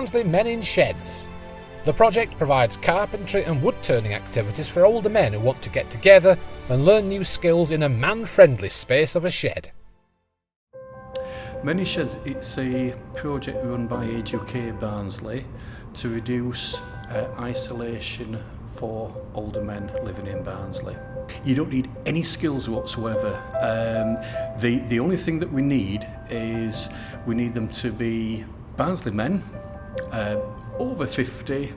Barnsley Men in Sheds. The project provides carpentry and wood turning activities for older men who want to get together and learn new skills in a man-friendly space of a shed. Men in Sheds, it's a project run by Age UK Barnsley to reduce isolation for older men living in Barnsley. You don't need any skills whatsoever. The only thing that we need is we need them to be Barnsley men, over 50,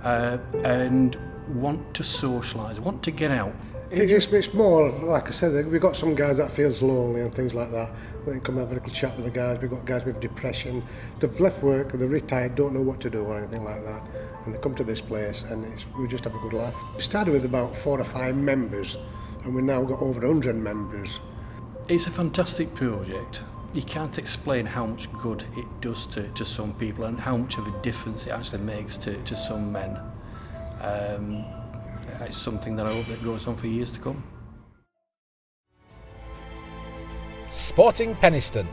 and want to socialise, want to get out. It's more, like I said, we've got some guys that feels lonely and things like that. When they come have a little chat with the guys, we've got guys with depression. They've left work, they're retired, don't know what to do or anything like that. And they come to this place and we just have a good laugh. We started with about 4 or 5 members and we've now got over 100 members. It's a fantastic project. You can't explain how much good it does to some people and how much of a difference it actually makes to some men. It's something that I hope that goes on for years to come. Sporting Penistone.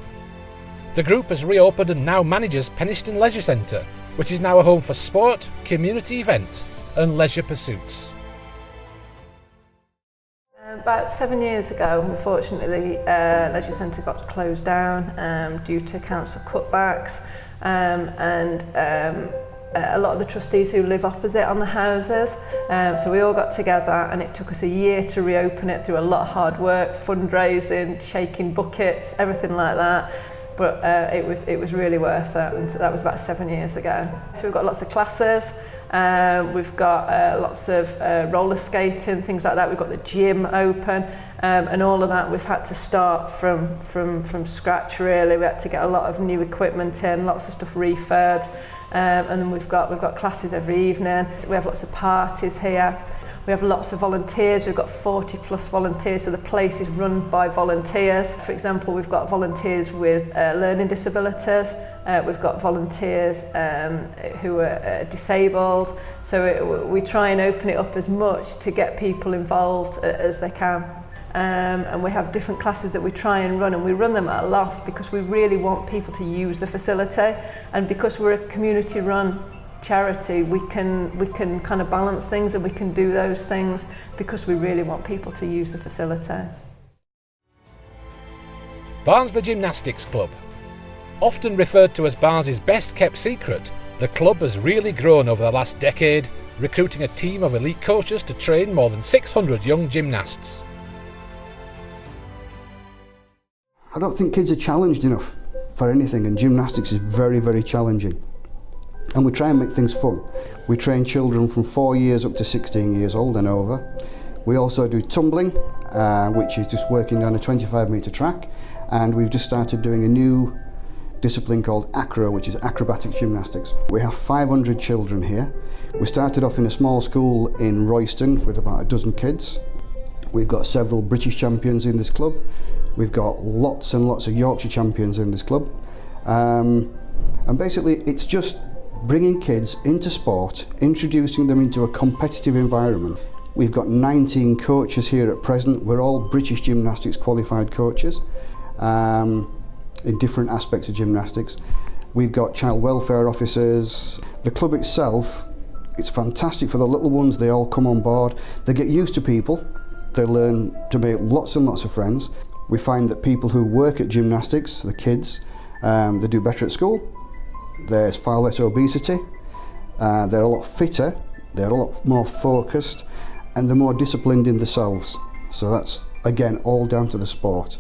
The group has reopened and now manages Penistone Leisure Centre, which is now a home for sport, community events and leisure pursuits. About 7 years ago, unfortunately, the Leisure Centre got closed down due to council cutbacks, and a lot of the trustees who live opposite on the houses, so we all got together and it took us a year to reopen it through a lot of hard work, fundraising, shaking buckets, everything like that. But it was really worth it, and that was about 7 years ago. So we've got lots of classes, we've got lots of roller skating, things like that. We've got the gym open, and all of that we've had to start from scratch really. We had to get a lot of new equipment in, lots of stuff refurbed, and then we've got classes every evening. We have lots of parties here. We have lots of volunteers. We've got 40 plus volunteers, so the place is run by volunteers. For example, we've got volunteers with learning disabilities. We've got volunteers who are disabled. So we try and open it up as much to get people involved as they can. And we have different classes that we try and run, and we run them at a loss because we really want people to use the facility, and because we're a community run charity, we can kind of balance things, and we can do those things because we really want people to use the facility. Barnsley Gymnastics Club. Often referred to as Barnsley's best kept secret, the club has really grown over the last decade, recruiting a team of elite coaches to train more than 600 young gymnasts. I don't think kids are challenged enough for anything, and gymnastics is very, very challenging. And we try and make things fun. We train children from 4 years up to 16 years old and over. We also do tumbling, which is just working on a 25-metre track, and we've just started doing a new discipline called Ackroyd, which is acrobatic gymnastics. We have 500 children here. We started off in a small school in Royston with about a dozen kids. We've got several British champions in this club. We've got lots and lots of Yorkshire champions in this club. And basically it's just bringing kids into sport, introducing them into a competitive environment. We've got 19 coaches here at present. We're all British gymnastics qualified coaches in different aspects of gymnastics. We've got child welfare officers. The club itself, it's fantastic for the little ones. They all come on board. They get used to people. They learn to make lots and lots of friends. We find that people who work at gymnastics, the kids, they do better at school. There's far less obesity, they're a lot fitter, they're a lot more focused, and they're more disciplined in themselves. So that's, again, all down to the sport.